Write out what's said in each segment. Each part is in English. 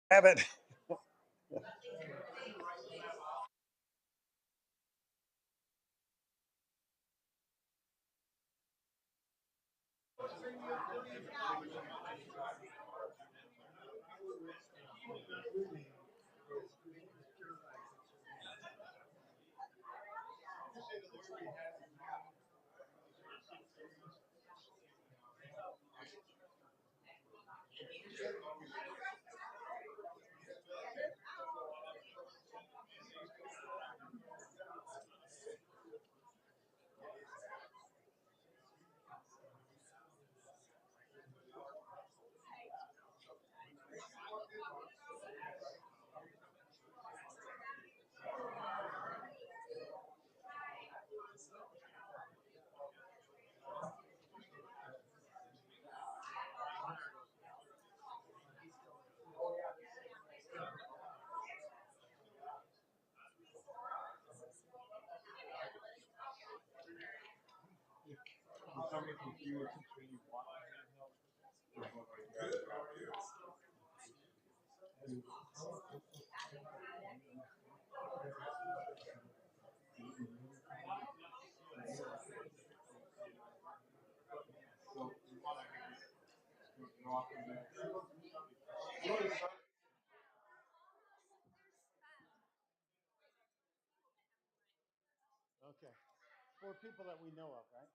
Have it. Okay. Four people that we know of, right?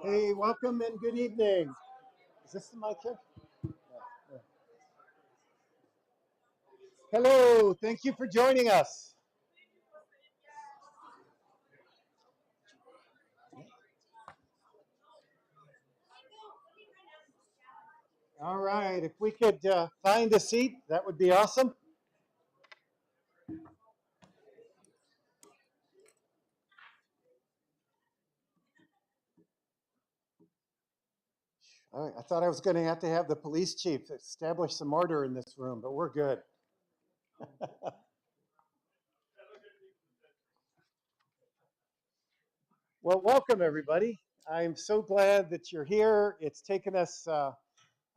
Hey, welcome and good evening. Is this the mic here? Yeah. Hello, thank you for joining us. All right, if we could find a seat, that would be awesome. All right, I thought I was going to have the police chief establish some order in this room, but we're good. Well, welcome everybody. I'm so glad that you're here. It's taken us a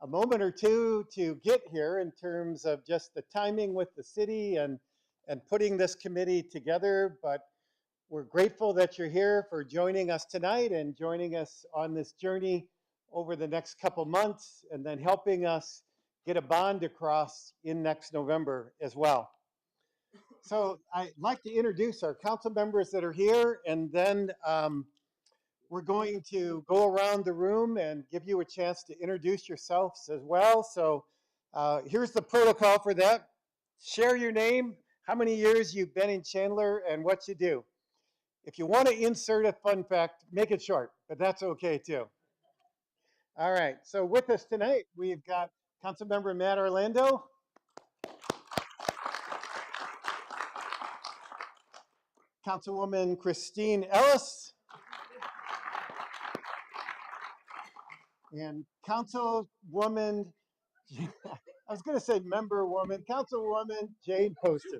moment or two to get here in terms of just the timing with the city and putting this committee together, but we're grateful that you're here for joining us tonight and joining us on this journey over the next couple months and then helping us get a bond across in next November as well. So I'd like to introduce our council members that are here, and then we're going to go around the room and give you a chance to introduce yourselves as well. So here's the protocol for that. Share your name, how many years you've been in Chandler, and what you do. If you want to insert a fun fact, make it short, but that's okay too. All right, so with us tonight, we've got Councilmember Matt Orlando, Councilwoman Christine Ellis, and Councilwoman, I was going to say member woman, Councilwoman Jane Poston.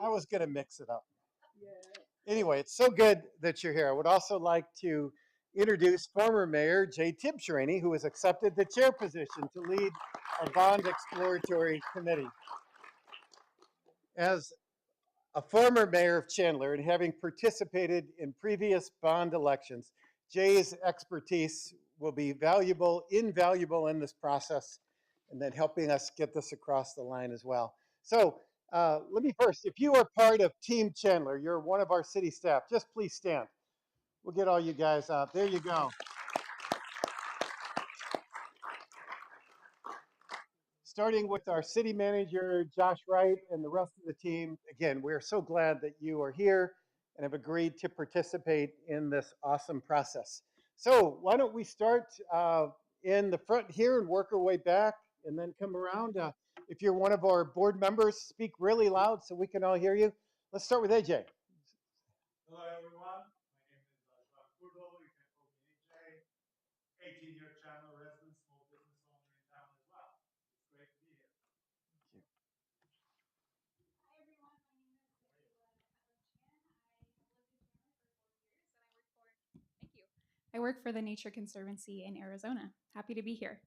I was going to mix it up. Anyway, it's so good that you're here. I would also like to introduce former Mayor Jay Tibshirany, who has accepted the chair position to lead our Bond Exploratory Committee. As a former mayor of Chandler and having participated in previous bond elections, Jay's expertise will be invaluable in this process, and then helping us get this across the line as well. So let me first, if you are part of Team Chandler, you're one of our city staff, just please stand. We'll get all you guys out. There you go. Starting with our city manager, Josh Wright, and the rest of the team. Again, we're so glad that you are here and have agreed to participate in this awesome process. So why don't we start in the front here and work our way back and then come around. If you're one of our board members, speak really loud so we can all hear you. Let's start with AJ. Hello, everyone. My name is John Kurdo. You can call me AJ. 18-year Chandler resident, small business owner in town as well. It's great to be here. Thank you. Hi everyone, my name is Thank you. I work for the Nature Conservancy in Arizona. Happy to be here.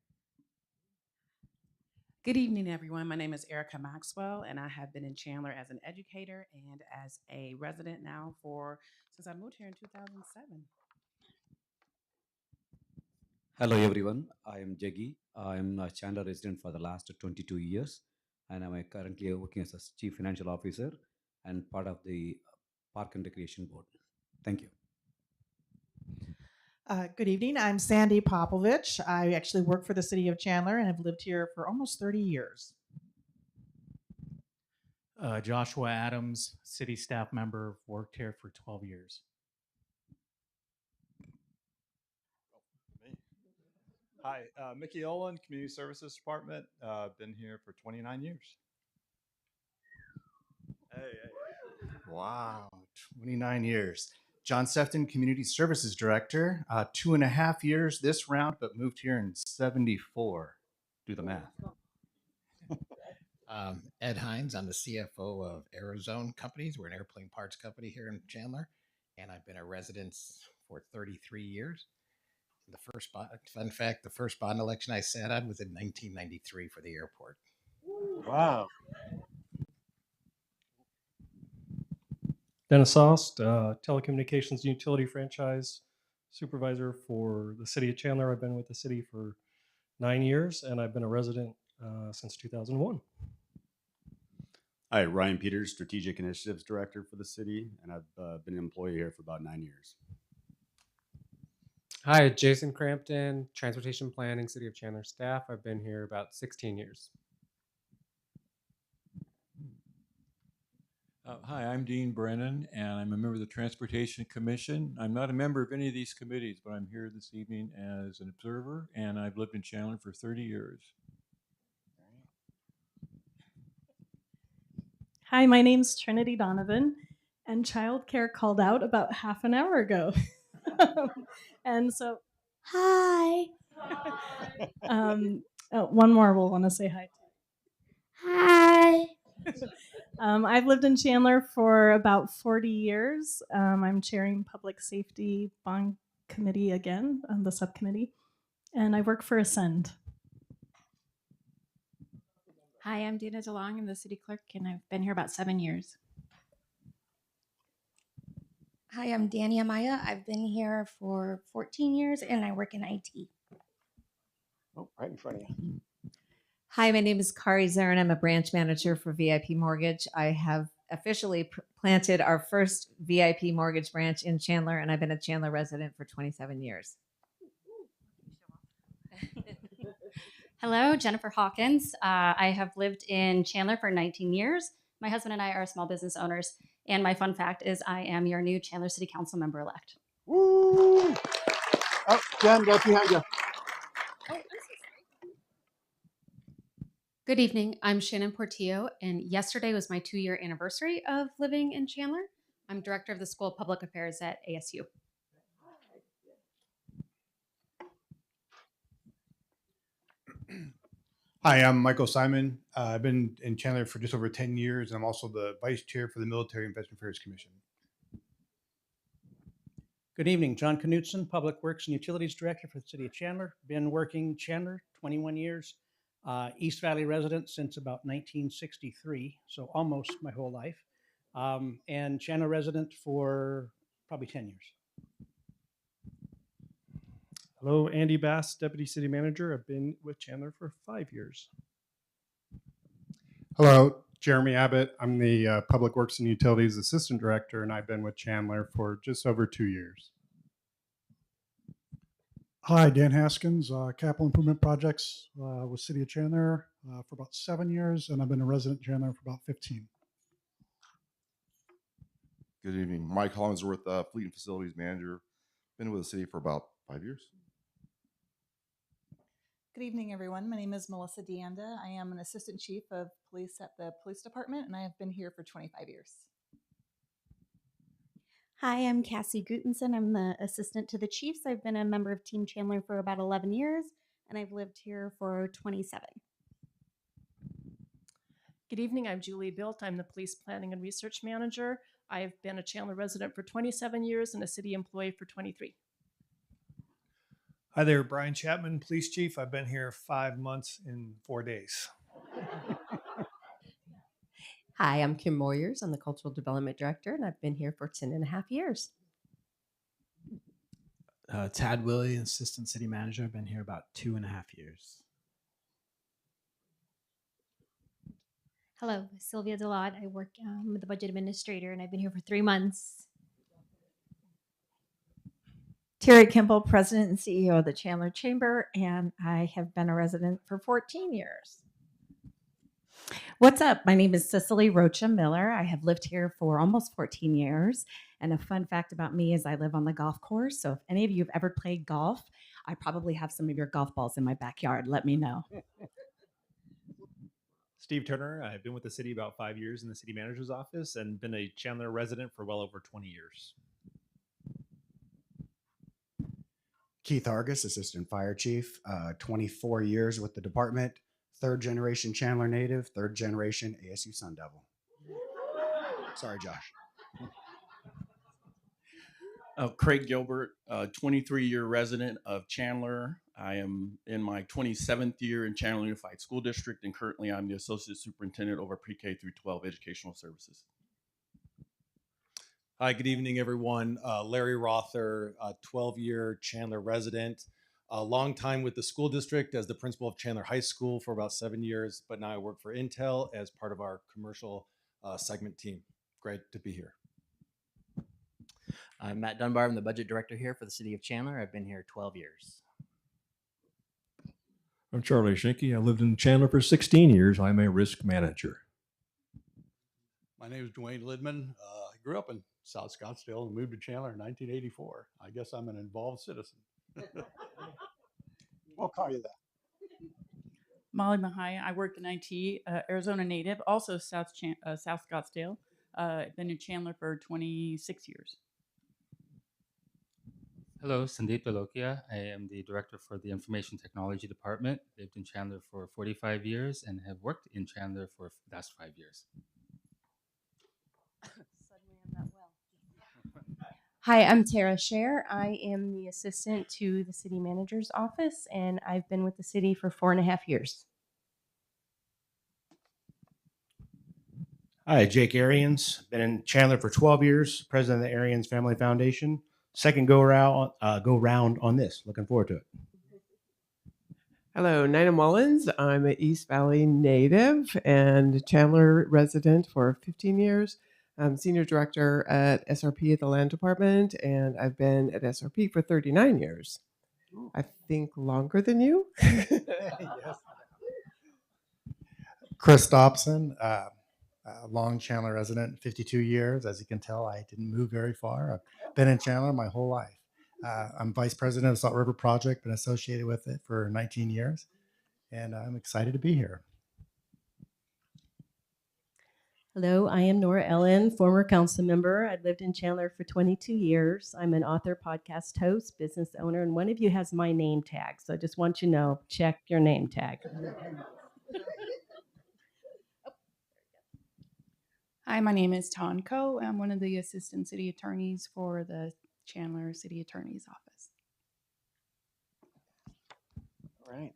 Good evening, everyone. My name is Erica Maxwell, and I have been in Chandler as an educator and as a resident now since I moved here in 2007. Hello everyone, I am Jaggi. I am a Chandler resident for the last 22 years and I am currently working as a Chief Financial Officer and part of the Park and Recreation Board. Thank you. Good evening. I'm Sandy Popovich. I actually work for the city of Chandler and have lived here for almost 30 years. Joshua Adams, city staff member, worked here for 12 years. Me. Hi, Mickey Olin, Community Services Department. Been here for 29 years. Hey. Wow, 29 years. John Sefton, Community Services Director. 2.5 years this round, but moved here in 74. Do the math. Ed Hines, I'm the CFO of Arizona Companies. We're an airplane parts company here in Chandler, and I've been a resident for 33 years. Fun fact, the first bond election I sat on was in 1993 for the airport. Wow. Dennis Ost, telecommunications and utility franchise supervisor for the city of Chandler. I've been with the city for 9 years, and I've been a resident since 2001. Hi, Ryan Peters, Strategic Initiatives Director for the city, and I've been an employee here for about 9 years. Hi, Jason Crampton, Transportation Planning, City of Chandler staff. I've been here about 16 years. Hi, I'm Dean Brennan, and I'm a member of the Transportation Commission. I'm not a member of any of these committees, but I'm here this evening as an observer, and I've lived in Chandler for 30 years. Hi, my name's Trinity Donovan, and childcare called out about half an hour ago. And so, hi. One more we'll want to say hi to. Hi. I've lived in Chandler for about 40 years. I'm chairing Public Safety Bond Committee again, on the subcommittee, and I work for Ascend. Hi, I'm Dina DeLong. I'm the city clerk, and I've been here about 7 years. Hi, I'm Danny Amaya. I've been here for 14 years, and I work in IT. Oh, right in front of you. Hi, my name is Kari Zarin. I'm a branch manager for VIP Mortgage. I have officially planted our first VIP Mortgage branch in Chandler, and I've been a Chandler resident for 27 years. Hello, Jennifer Hawkins. I have lived in Chandler for 19 years. My husband and I are small business owners, and my fun fact is I am your new Chandler City Council member-elect. Woo! Oh, Jen, right behind you. Good evening. I'm Shannon Portillo, and yesterday was my 2-year anniversary of living in Chandler. I'm director of the School of Public Affairs at ASU. Hi, I'm Michael Simon. I've been in Chandler for just over 10 years, and I'm also the vice chair for the Military Investment Affairs Commission. Good evening, John Knutson, Public Works and Utilities Director for the City of Chandler. Been working Chandler 21 years, East Valley resident since about 1963, so almost my whole life, and Chandler resident for probably 10 years. Hello, Andy Bass, Deputy City Manager. I've been with Chandler for 5 years. Hello, Jeremy Abbott. I'm the Public Works and Utilities Assistant Director, and I've been with Chandler for just over 2 years. Hi, Dan Haskins, Capital Improvement Projects with City of Chandler for about 7 years, and I've been a resident in Chandler for about 15. Good evening. Mike Hollingsworth, Fleet and Facilities Manager. Been with the city for about 5 years. Good evening, everyone. My name is Melissa Deanda. I am an Assistant Chief of Police at the Police Department, and I have been here for 25 years. Hi, I'm Cassie Gutenson. I'm the assistant to the chiefs. I've been a member of Team Chandler for about 11 years, and I've lived here for 27. Good evening, I'm Julie Bilt. I'm the Police Planning and Research Manager. I've been a Chandler resident for 27 years and a city employee for 23. Hi there, Brian Chapman, Police Chief. I've been here 5 months and 4 days. Hi, I'm Kim Moyers. I'm the Cultural Development Director, and I've been here for 10.5 years. Tad Willie, Assistant City Manager. I've been here about 2.5 years. Hello, Sylvia Delod. I work with the Budget Administrator, and I've been here for 3 months. Terry Kimball, President and CEO of the Chandler Chamber, and I have been a resident for 14 years. What's up? My name is Cicely Rocha Miller. I have lived here for almost 14 years. And a fun fact about me is I live on the golf course. So if any of you have ever played golf, I probably have some of your golf balls in my backyard. Let me know. Steve Turner. I've been with the city about 5 years in the city manager's office and been a Chandler resident for well over 20 years. Keith Argus, Assistant Fire Chief, 24 years with the department, third generation Chandler native, third generation ASU Sun Devil. Sorry, Josh. Craig Gilbert, 23-year resident of Chandler. I am in my 27th year in Chandler Unified School District, and currently I'm the Associate Superintendent over pre-K through 12 Educational Services. Hi, good evening, everyone. Larry Rother, 12-year Chandler resident, a long time with the school district as the principal of Chandler High School for about 7 years, but now I work for Intel as part of our commercial segment team. Great to be here. I'm Matt Dunbar. I'm the budget director here for the city of Chandler. I've been here 12 years. I'm Charlie Schinke. I lived in Chandler for 16 years. I'm a risk manager. My name is Dwayne Lidman. I grew up in South Scottsdale and moved to Chandler in 1984. I guess I'm an involved citizen. We'll call you that. Molly Mahia. I work in IT, Arizona native, also South Scottsdale. Been in Chandler for 26 years. Hello, Sandeep Dalokia. I am the director for the Information Technology Department. Lived in Chandler for 45 years and have worked in Chandler for the last 5 years. Hi, I'm Tara Scher. I am the assistant to the city manager's office, and I've been with the city for 4.5 years. Hi, Jake Arians. Been in Chandler for 12 years, president of the Arians Family Foundation. Second go round on this. Looking forward to it. Hello, Nina Mullins. I'm an East Valley native and Chandler resident for 15 years. I'm senior director at SRP at the Land Department, and I've been at SRP for 39 years. I think longer than you. Yes. Chris Dobson, a long Chandler resident, 52 years. As you can tell, I didn't move very far. I've been in Chandler my whole life. I'm vice president of Salt River Project, been associated with it for 19 years, and I'm excited to be here. Hello, I am Nora Ellen, former council member. I've lived in Chandler for 22 years. I'm an author, podcast host, business owner, and one of you has my name tag. So I just want you to know, check your name tag. Hi, my name is Ton Ko. I'm one of the assistant city attorneys for the Chandler City Attorney's Office. All right.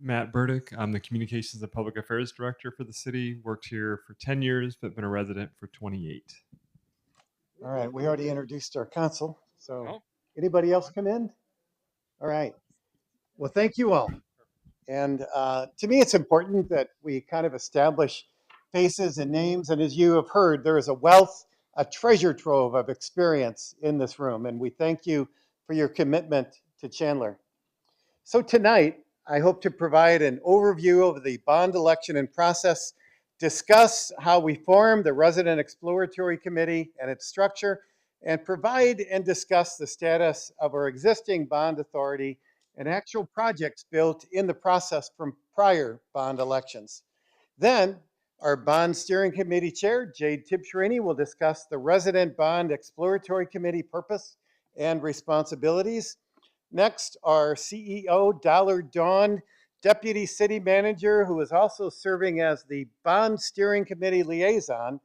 Matt Burdick. I'm the Communications and Public Affairs Director for the city. Worked here for 10 years, but been a resident for 28. All right. We already introduced our council. So anybody else come in? All right. Well, thank you all. And to me, it's important that we kind of establish faces and names. And as you have heard, there is a wealth, a treasure trove of experience in this room. And we thank you for your commitment to Chandler. So tonight, I hope to provide an overview of the bond election and process, discuss how we form the Resident Exploratory Committee and its structure, and provide and discuss the status of our existing bond authority and actual projects built in the process from prior bond elections. Then, our Bond Steering Committee Chair, Jade Tibsherini, will discuss the Resident Bond Exploratory Committee purpose and responsibilities. Next, our CEO, Dollar Dawn, Deputy City Manager, who is also serving as the Bond Steering Committee Liaison,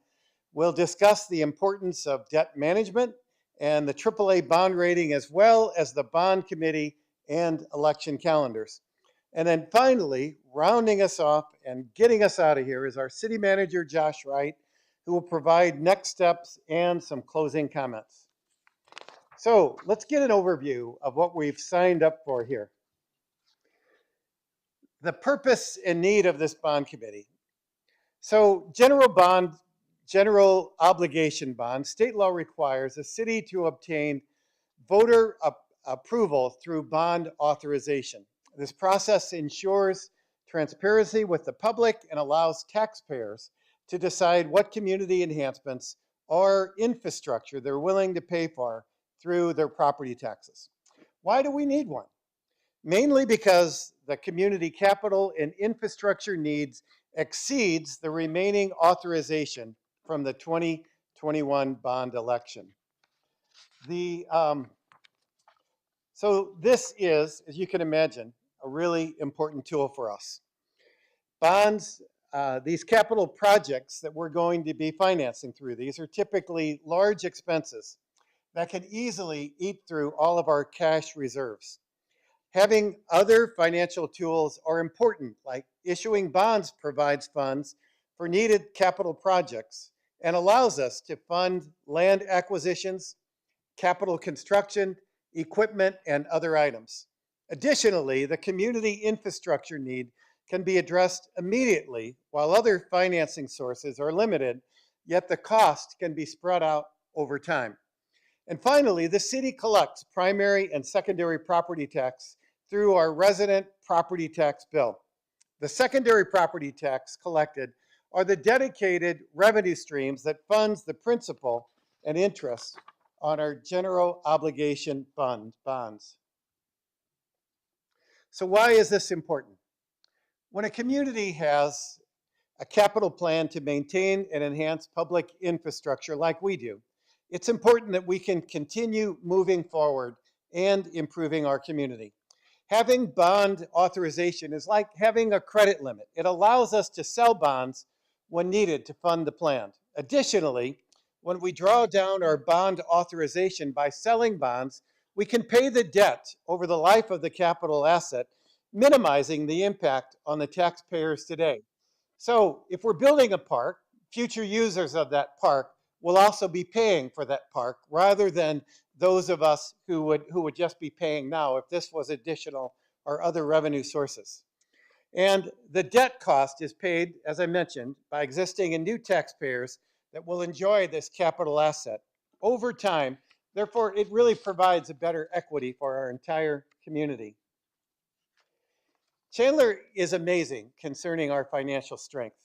will discuss the importance of debt management and the AAA bond rating, as well as the Bond Committee and election calendars. And then finally, rounding us off and getting us out of here is our City Manager, Josh Wright, who will provide next steps and some closing comments. So let's get an overview of what we've signed up for here. The purpose and need of this bond committee. So general obligation bond, state law requires a city to obtain voter approval through bond authorization. This process ensures transparency with the public and allows taxpayers to decide what community enhancements or infrastructure they're willing to pay for through their property taxes. Why do we need one? Mainly because the community capital and infrastructure needs exceeds the remaining authorization from the 2021 bond election. So this is, as you can imagine, a really important tool for us. Bonds, these capital projects that we're going to be financing through these are typically large expenses that can easily eat through all of our cash reserves. Having other financial tools are important, like issuing bonds provides funds for needed capital projects and allows us to fund land acquisitions, capital construction, equipment, and other items. Additionally, the community infrastructure need can be addressed immediately while other financing sources are limited, yet the cost can be spread out over time. And finally, the city collects primary and secondary property tax through our resident property tax bill. The secondary property tax collected are the dedicated revenue streams that funds the principal and interest on our general obligation bonds. So why is this important? When a community has a capital plan to maintain and enhance public infrastructure like we do, it's important that we can continue moving forward and improving our community. Having bond authorization is like having a credit limit. It allows us to sell bonds when needed to fund the plan. Additionally, when we draw down our bond authorization by selling bonds, we can pay the debt over the life of the capital asset, minimizing the impact on the taxpayers today. So if we're building a park, future users of that park will also be paying for that park rather than those of us who would just be paying now if this was additional or other revenue sources. And the debt cost is paid, as I mentioned, by existing and new taxpayers that will enjoy this capital asset over time. Therefore, it really provides a better equity for our entire community. Chandler is amazing concerning our financial strength.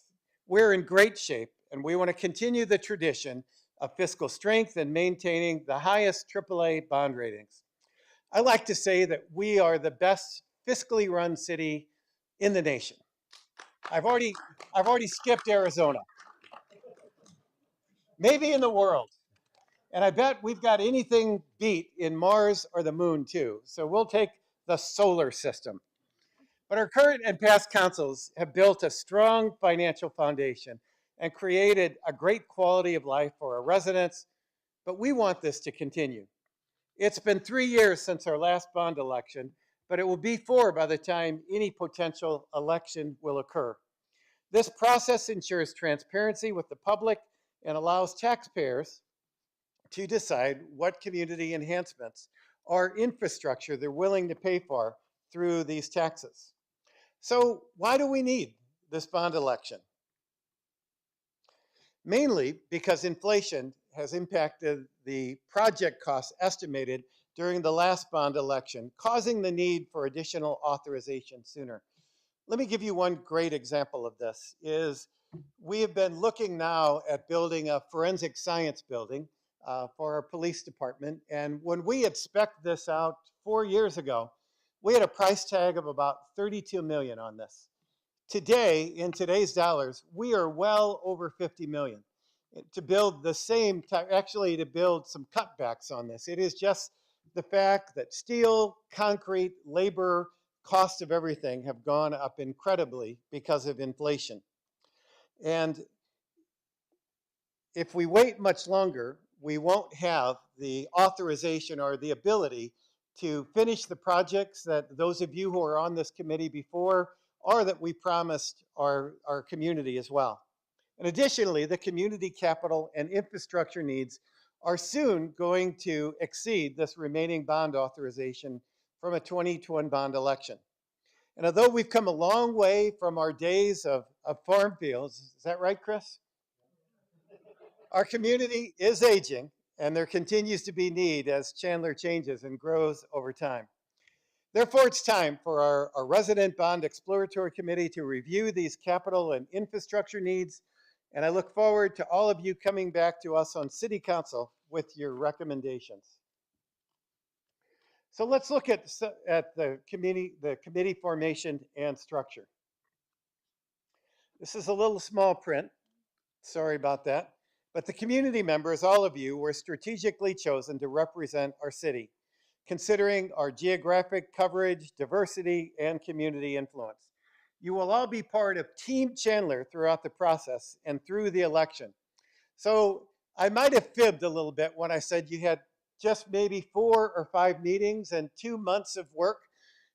We're in great shape, and we want to continue the tradition of fiscal strength and maintaining the highest AAA bond ratings. I like to say that we are the best fiscally run city in the nation. I've already skipped Arizona. Maybe in the world. And I bet we've got anything beat in Mars or the moon too. So we'll take the solar system. But our current and past councils have built a strong financial foundation and created a great quality of life for our residents, but we want this to continue. It's been 3 years since our last bond election, but it will be 4 by the time any potential election will occur. This process ensures transparency with the public and allows taxpayers to decide what community enhancements or infrastructure they're willing to pay for through these taxes. So why do we need this bond election? Mainly because inflation has impacted the project costs estimated during the last bond election, causing the need for additional authorization sooner. Let me give you one great example of this. We have been looking now at building a forensic science building for our police department. And when we had spec'd this out 4 years ago, we had a price tag of about 32 million on this. Today, in today's dollars, we are well over 50 million to build the same, actually to build some cutbacks on this. It is just the fact that steel, concrete, labor, cost of everything have gone up incredibly because of inflation. And if we wait much longer, we won't have the authorization or the ability to finish the projects that those of you who are on this committee before or that we promised our community as well. And additionally, the community capital and infrastructure needs are soon going to exceed this remaining bond authorization from a 2021 bond election. And although we've come a long way from our days of farm fields, is that right, Chris? Our community is aging, and there continues to be need as Chandler changes and grows over time. Therefore, it's time for our Resident Bond Exploratory Committee to review these capital and infrastructure needs, and I look forward to all of you coming back to us on City Council with your recommendations. So let's look at the committee formation and structure. This is a little small print. Sorry about that. But the community members, all of you, were strategically chosen to represent our city, considering our geographic coverage, diversity, and community influence. You will all be part of Team Chandler throughout the process and through the election. So I might have fibbed a little bit when I said you had just maybe 4 or 5 meetings and 2 months of work,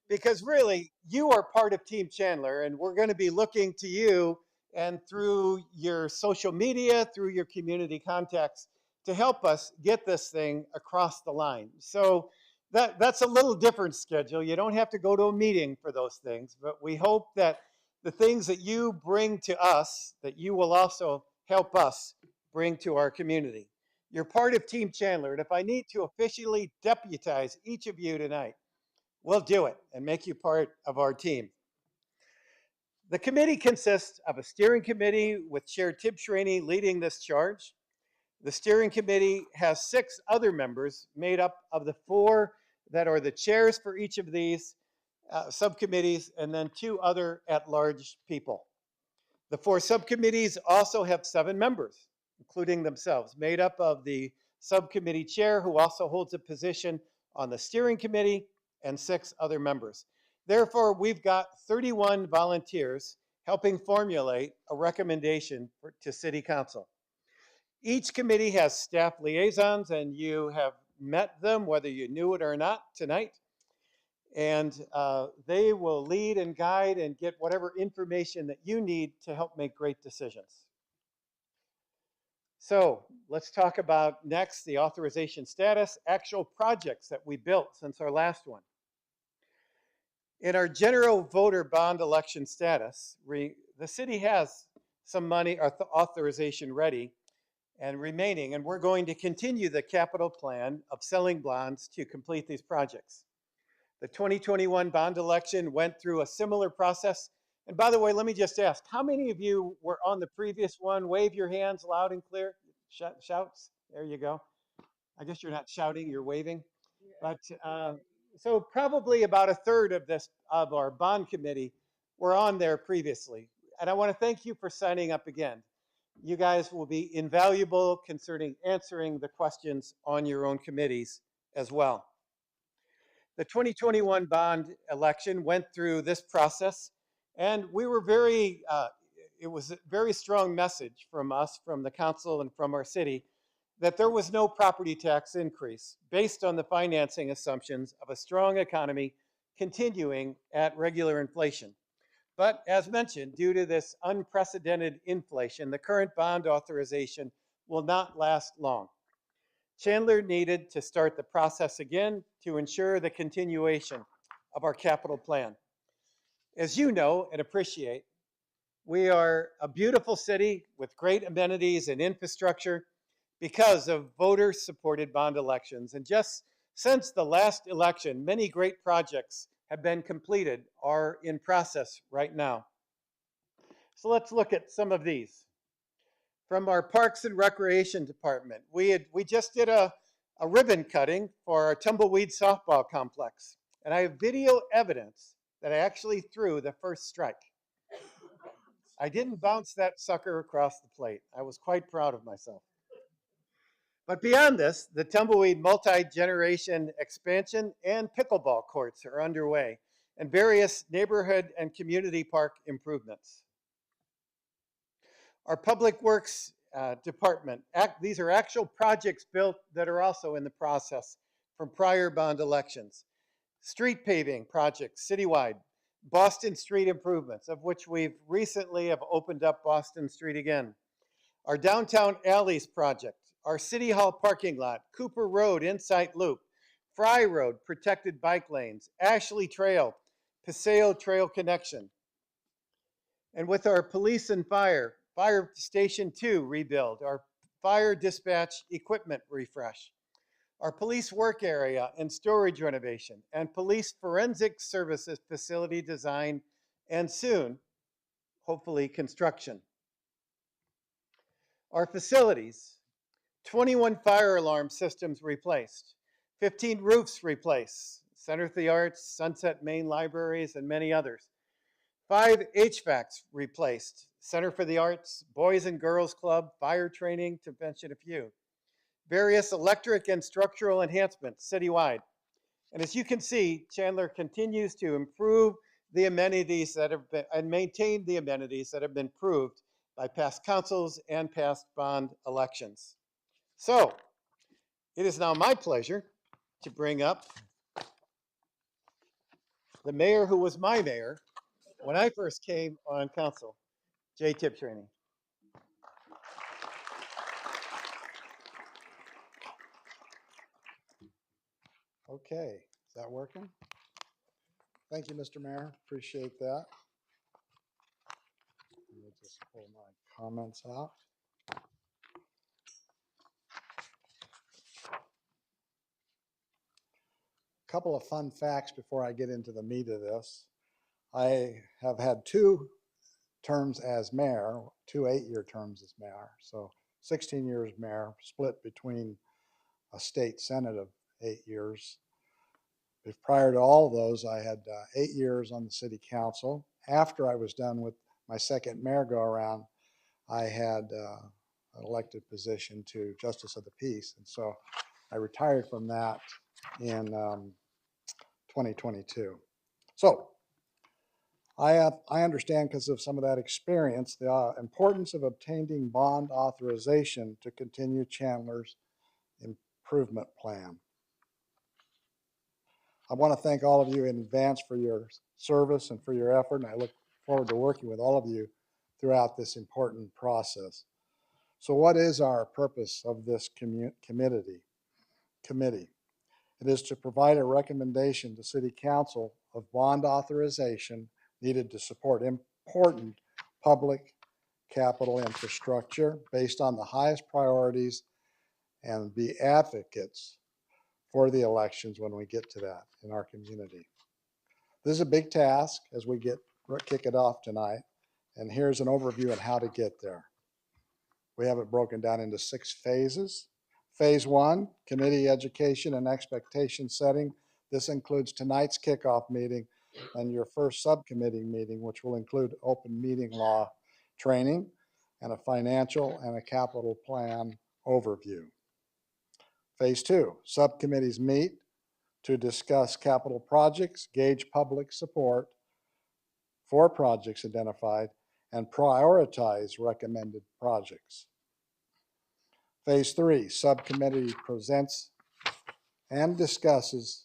because really you are part of Team Chandler, and we're going to be looking to you and through your social media, through your community contacts, to help us get this thing across the line. So that's a little different schedule. You don't have to go to a meeting for those things, but we hope that the things that you bring to us, that you will also help us bring to our community. You're part of Team Chandler, and if I need to officially deputize each of you tonight, we'll do it and make you part of our team. The committee consists of a steering committee with Chair Tib Shraney leading this charge. The steering committee has 6 other members made up of the 4 that are the chairs for each of these subcommittees, and then 2 other at-large people. The 4 subcommittees also have 7 members, including themselves, made up of the subcommittee chair, who also holds a position on the steering committee, and 6 other members. Therefore, we've got 31 volunteers helping formulate a recommendation to City Council. Each committee has staff liaisons, and you have met them, whether you knew it or not, tonight. And they will lead and guide and get whatever information that you need to help make great decisions. So let's talk about next the authorization status, actual projects that we built since our last one. In our general voter bond election status, the city has some money or authorization ready and remaining, and we're going to continue the capital plan of selling bonds to complete these projects. The 2021 bond election went through a similar process. And by the way, let me just ask, how many of you were on the previous one? Wave your hands loud and clear. Shouts. There you go. I guess you're not shouting, you're waving. But so probably about a third of our bond committee were on there previously. And I want to thank you for signing up again. You guys will be invaluable concerning answering the questions on your own committees as well. The 2021 bond election went through this process, and we were it was a very strong message from us, from the council and from our city, that there was no property tax increase based on the financing assumptions of a strong economy continuing at regular inflation. But as mentioned, due to this unprecedented inflation, the current bond authorization will not last long. Chandler needed to start the process again to ensure the continuation of our capital plan. As you know and appreciate, we are a beautiful city with great amenities and infrastructure because of voter-supported bond elections. And just since the last election, many great projects have been completed or in process right now. So let's look at some of these. From our Parks and Recreation Department, we just did a ribbon cutting for our Tumbleweed softball complex. And I have video evidence that I actually threw the first strike. I didn't bounce that sucker across the plate. I was quite proud of myself. But beyond this, the Tumbleweed multi-generation expansion and pickleball courts are underway, and various neighborhood and community park improvements. Our Public Works Department, these are actual projects built that are also in the process from prior bond elections. Street paving projects citywide, Boston Street improvements, of which we've recently have opened up Boston Street again. Our Downtown Alleys project, our City Hall parking lot, Cooper Road Insight Loop, Fry Road protected bike lanes, Ashley Trail, Paseo Trail connection. And with our police and fire Station 2 rebuild, our fire dispatch equipment refresh, our police work area and storage renovation, and police forensic services facility design, and soon, hopefully, construction. Our facilities, 21 fire alarm systems replaced, 15 roofs replaced, Center for the Arts, Sunset Main Libraries, and many others. 5 HVACs replaced, Center for the Arts, Boys and Girls Club, fire training, to mention a few. Various electric and structural enhancements citywide. And as you can see, Chandler continues to improve the amenities that have been, and maintain the amenities that have been proved by past councils and past bond elections. So, it is now my pleasure to bring up the mayor who was my mayor when I first came on council, Jay Tiptraining. Okay, is that working? Thank you, Mr. Mayor. Appreciate that. Let me just pull my comments out. A couple of fun facts before I get into the meat of this. I have had 2 terms as mayor, 2 8-year terms as mayor. So 16 years mayor, split between a state senate of 8 years. Prior to all those, I had 8 years on the city council. After I was done with my second mayor go around, I had an elected position to Justice of the Peace. And so I retired from that in 2022. So I understand, because of some of that experience, the importance of obtaining bond authorization to continue Chandler's improvement plan. I want to thank all of you in advance for your service and for your effort, and I look forward to working with all of you throughout this important process. So what is our purpose of this committee? It is to provide a recommendation to City Council of bond authorization needed to support important public capital infrastructure based on the highest priorities, and be advocates for the elections when we get to that in our community. This is a big task as we kick it off tonight, and here's an overview on how to get there. We have it broken down into 6 phases. Phase 1, committee education and expectation setting. This includes tonight's kickoff meeting and your first subcommittee meeting, which will include open meeting law training and a financial and a capital plan overview. Phase 2, subcommittees meet to discuss capital projects, gauge public support for projects identified, and prioritize recommended projects. Phase 3, subcommittee presents and discusses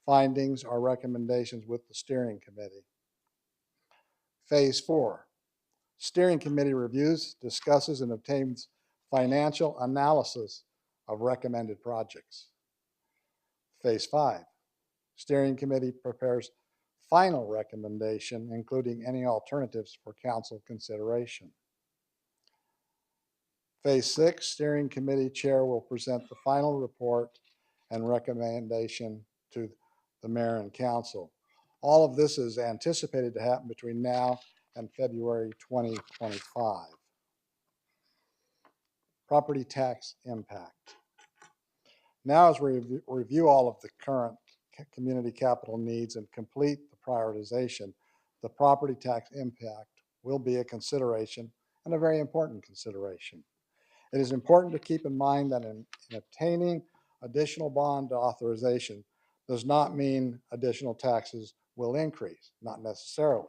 findings or recommendations with the steering committee. Phase 4, steering committee reviews, discusses, and obtains financial analysis of recommended projects. Phase 5, steering committee prepares final recommendation, including any alternatives for council consideration. Phase 6, steering committee chair will present the final report and recommendation to the mayor and council. All of this is anticipated to happen between now and February 2025. Property tax impact. Now, as we review all of the current community capital needs and complete the prioritization, the property tax impact will be a consideration and a very important consideration. It is important to keep in mind that in obtaining additional bond authorization does not mean additional taxes will increase, not necessarily.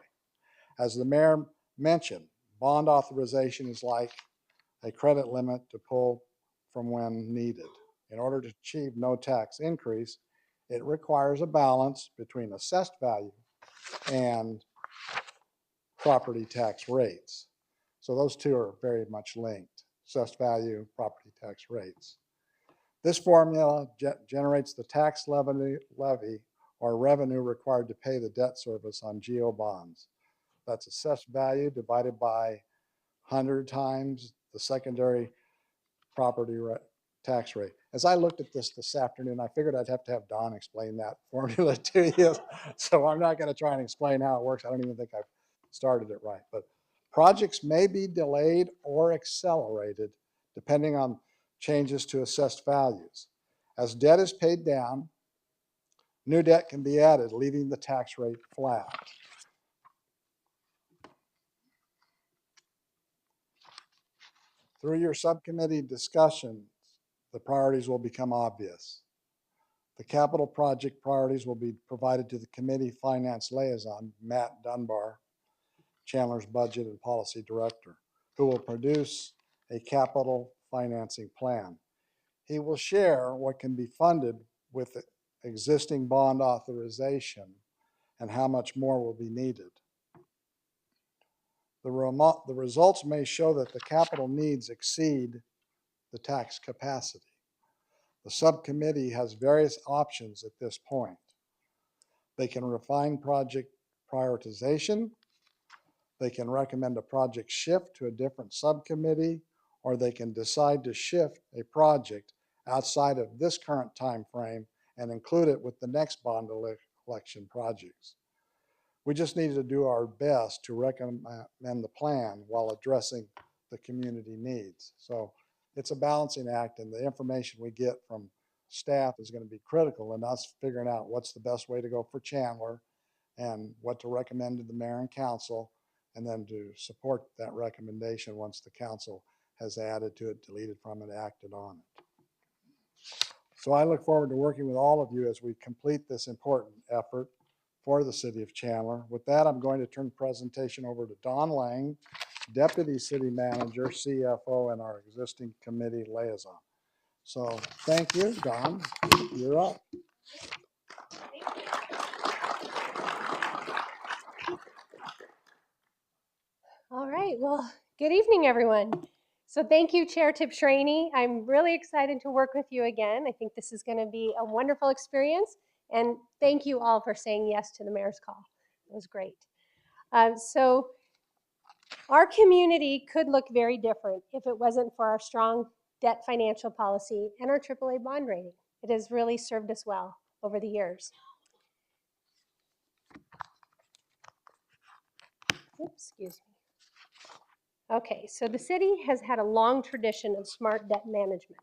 As the mayor mentioned, bond authorization is like a credit limit to pull from when needed. In order to achieve no tax increase, it requires a balance between assessed value and property tax rates. So those two are very much linked, assessed value, property tax rates. This formula generates the tax levy or revenue required to pay the debt service on GO bonds. That's assessed value divided by 100 times the secondary property tax rate. As I looked at this afternoon, I figured I'd have to have Don explain that formula to you. So I'm not going to try and explain how it works. I don't even think I've started it right. But projects may be delayed or accelerated depending on changes to assessed values. As debt is paid down, new debt can be added, leaving the tax rate flat. Through your subcommittee discussions, the priorities will become obvious. The capital project priorities will be provided to the committee finance liaison, Matt Dunbar, Chandler's budget and policy director, who will produce a capital financing plan. He will share what can be funded with existing bond authorization and how much more will be needed. The results may show that the capital needs exceed the tax capacity. The subcommittee has various options at this point. They can refine project prioritization, they can recommend a project shift to a different subcommittee, or they can decide to shift a project outside of this current time frame and include it with the next bond election projects. We just need to do our best to recommend the plan while addressing the community needs. So it's a balancing act, and the information we get from staff is going to be critical in us figuring out what's the best way to go for Chandler and what to recommend to the mayor and council, and then to support that recommendation once the council has added to it, deleted from it, acted on it. So I look forward to working with all of you as we complete this important effort for the city of Chandler. With that, I'm going to turn the presentation over to Don Lang, Deputy City Manager, CFO, and our existing committee liaison. So thank you, Don. You're up. All right, well, good evening, everyone. So thank you, Chair Tibshraeny. I'm really excited to work with you again. I think this is going to be a wonderful experience. And thank you all for saying yes to the mayor's call. It was great. So our community could look very different if it wasn't for our strong debt financial policy and our AAA bond rating. It has really served us well over the years. Oops, excuse me. Okay, so the city has had a long tradition of smart debt management.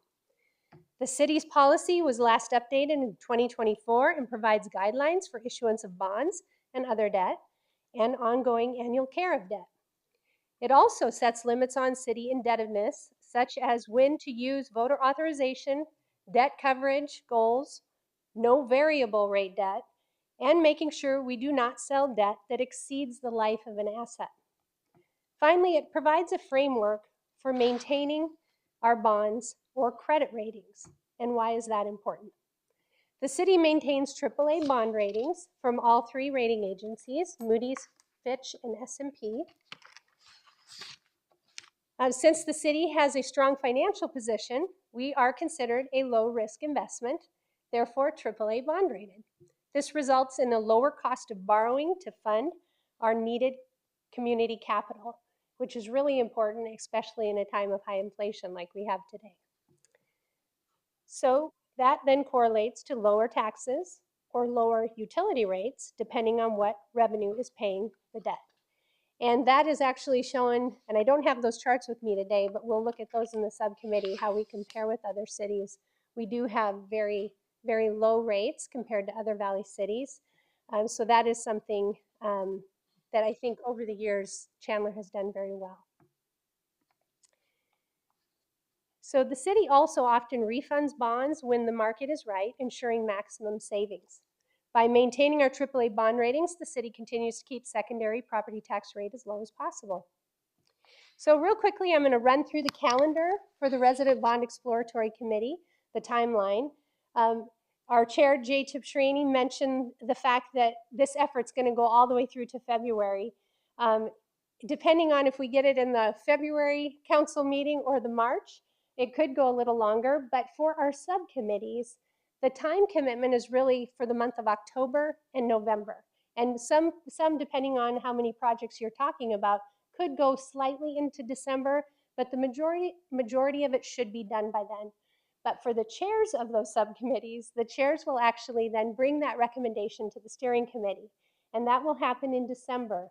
The city's policy was last updated in 2024 and provides guidelines for issuance of bonds and other debt and ongoing annual care of debt. It also sets limits on city indebtedness, such as when to use voter authorization, debt coverage goals, no variable rate debt, and making sure we do not sell debt that exceeds the life of an asset. Finally, it provides a framework for maintaining our bonds or credit ratings. And why is that important? The city maintains AAA bond ratings from all three rating agencies, Moody's, Fitch, and S&P. Since the city has a strong financial position, we are considered a low-risk investment, therefore AAA bond rated. This results in a lower cost of borrowing to fund our needed community capital, which is really important, especially in a time of high inflation like we have today. So that then correlates to lower taxes or lower utility rates, depending on what revenue is paying the debt. And that is actually shown, and I don't have those charts with me today, but we'll look at those in the subcommittee, how we compare with other cities. We do have very, very low rates compared to other Valley cities. So that is something that I think over the years, Chandler has done very well. So the city also often refunds bonds when the market is right, ensuring maximum savings. By maintaining our AAA bond ratings, the city continues to keep secondary property tax rate as low as possible. So real quickly, I'm going to run through the calendar for the Resident Bond Exploratory Committee, the timeline. Our chair, Jay Tibshraeny, mentioned the fact that this effort's going to go all the way through to February. Depending on if we get it in the February council meeting or the March, it could go a little longer, but for our subcommittees, the time commitment is really for the month of October and November. And some depending on how many projects you're talking about, could go slightly into December, but the majority of it should be done by then. But for the chairs of those subcommittees, the chairs will actually then bring that recommendation to the steering committee, and that will happen in December.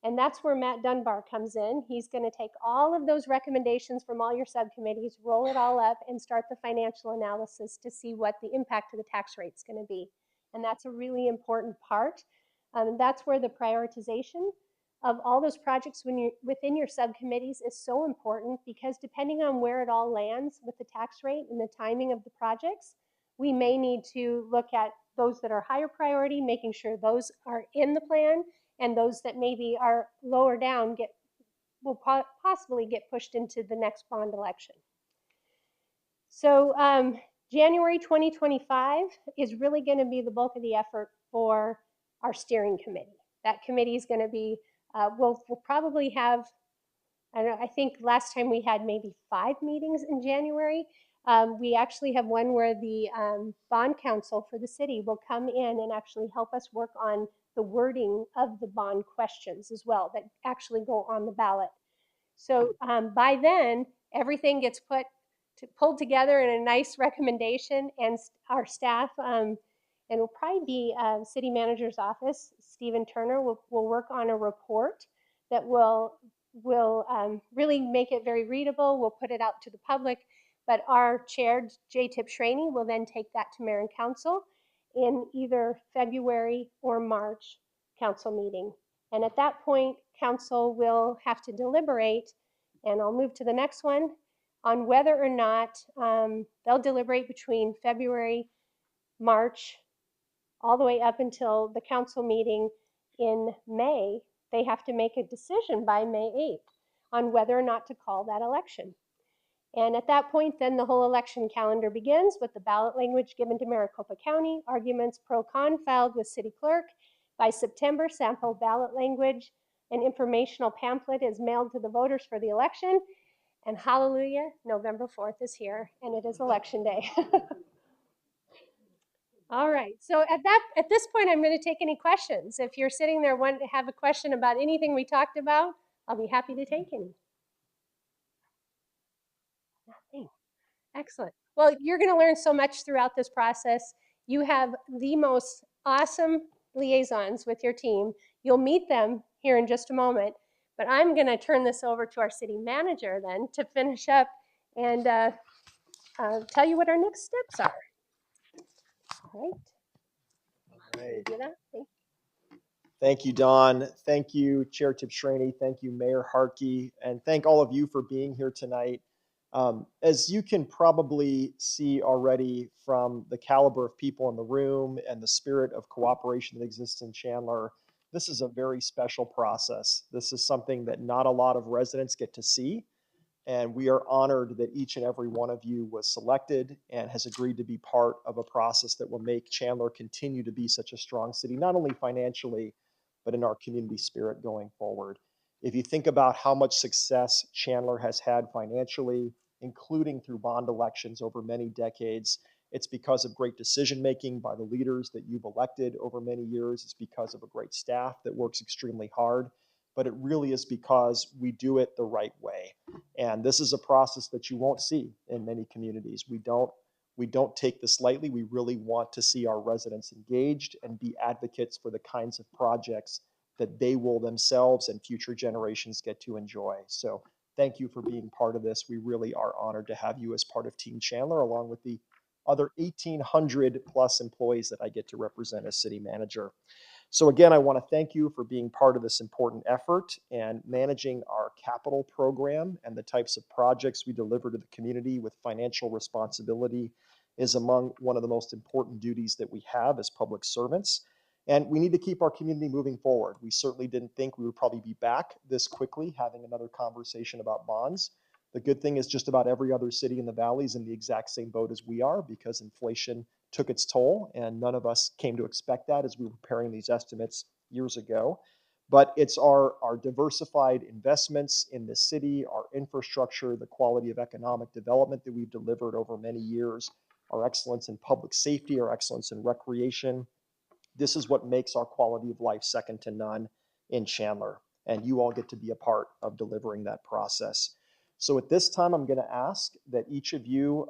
And that's where Matt Dunbar comes in. He's going to take all of those recommendations from all your subcommittees, roll it all up, and start the financial analysis to see what the impact of the tax rate is going to be. And that's a really important part. That's where the prioritization of all those projects when you're within your subcommittees is so important, because depending on where it all lands with the tax rate and the timing of the projects, we may need to look at those that are higher priority, making sure those are in the plan, and those that maybe are lower down will possibly get pushed into the next bond election. So January 2025 is really going to be the bulk of the effort for our steering committee. That committee is going to be, we'll probably have, I think last time we had maybe 5 meetings in January. We actually have one where the bond counsel for the city will come in and actually help us work on the wording of the bond questions as well that actually go on the ballot. So by then, everything gets pulled together in a nice recommendation, and our staff, and it'll probably be city manager's office, Stephen Turner, will work on a report that will really make it very readable. We'll put it out to the public, but our chair, Jay Tibshraeny, will then take that to mayor and council in either February or March council meeting. And at that point, council will have to deliberate, and I'll move to the next one, on whether or not they'll deliberate between February, March, all the way up until the council meeting in May. They have to make a decision by May 8th on whether or not to call that election. And at that point, then the whole election calendar begins with the ballot language given to Maricopa County, arguments pro-con filed with city clerk. By September, sample ballot language and informational pamphlet is mailed to the voters for the election. And hallelujah, November 4th is here, and it is election day. All right, so at this point, I'm going to take any questions. If you're sitting there wanting to have a question about anything we talked about, I'll be happy to take any. Nothing. Excellent. Well, you're going to learn so much throughout this process. You have the most awesome liaisons with your team. You'll meet them here in just a moment, but I'm going to turn this over to our city manager then to finish up and tell you what our next steps are. All right. Right. Do that. Thank you. Thank you, Dawn. Thank you, Chair Tibshraeny. Thank you, Mayor Harkey. And thank all of you for being here tonight. As you can probably see already from the caliber of people in the room and the spirit of cooperation that exists in Chandler, this is a very special process. This is something that not a lot of residents get to see. And we are honored that each and every one of you was selected and has agreed to be part of a process that will make Chandler continue to be such a strong city, not only financially, but in our community spirit going forward. If you think about how much success Chandler has had financially, including through bond elections over many decades, it's because of great decision making by the leaders that you've elected over many years. It's because of a great staff that works extremely hard, but it really is because we do it the right way. And this is a process that you won't see in many communities. We don't take this lightly. We really want to see our residents engaged and be advocates for the kinds of projects that they will themselves and future generations get to enjoy. So thank you for being part of this. We really are honored to have you as part of Team Chandler, along with the other 1,800 plus employees that I get to represent as city manager. So again, I want to thank you for being part of this important effort and managing our capital program, and the types of projects we deliver to the community with financial responsibility is among one of the most important duties that we have as public servants. And we need to keep our community moving forward. We certainly didn't think we would probably be back this quickly having another conversation about bonds. The good thing is just about every other city in the valley is in the exact same boat as we are, because inflation took its toll, and none of us came to expect that as we were preparing these estimates years ago. But it's our diversified investments in the city, our infrastructure, the quality of economic development that we've delivered over many years, our excellence in public safety, our excellence in recreation. This is what makes our quality of life second to none in Chandler. And you all get to be a part of delivering that process. So at this time, I'm going to ask that each of you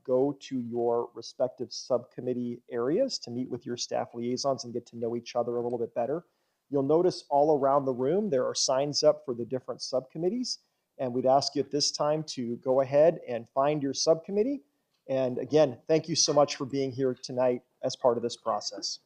go to your respective subcommittee areas to meet with your staff liaisons and get to know each other a little bit better. You'll notice all around the room there are signs up for the different subcommittees. And we'd ask you at this time to go ahead and find your subcommittee. And again, thank you so much for being here tonight as part of this process.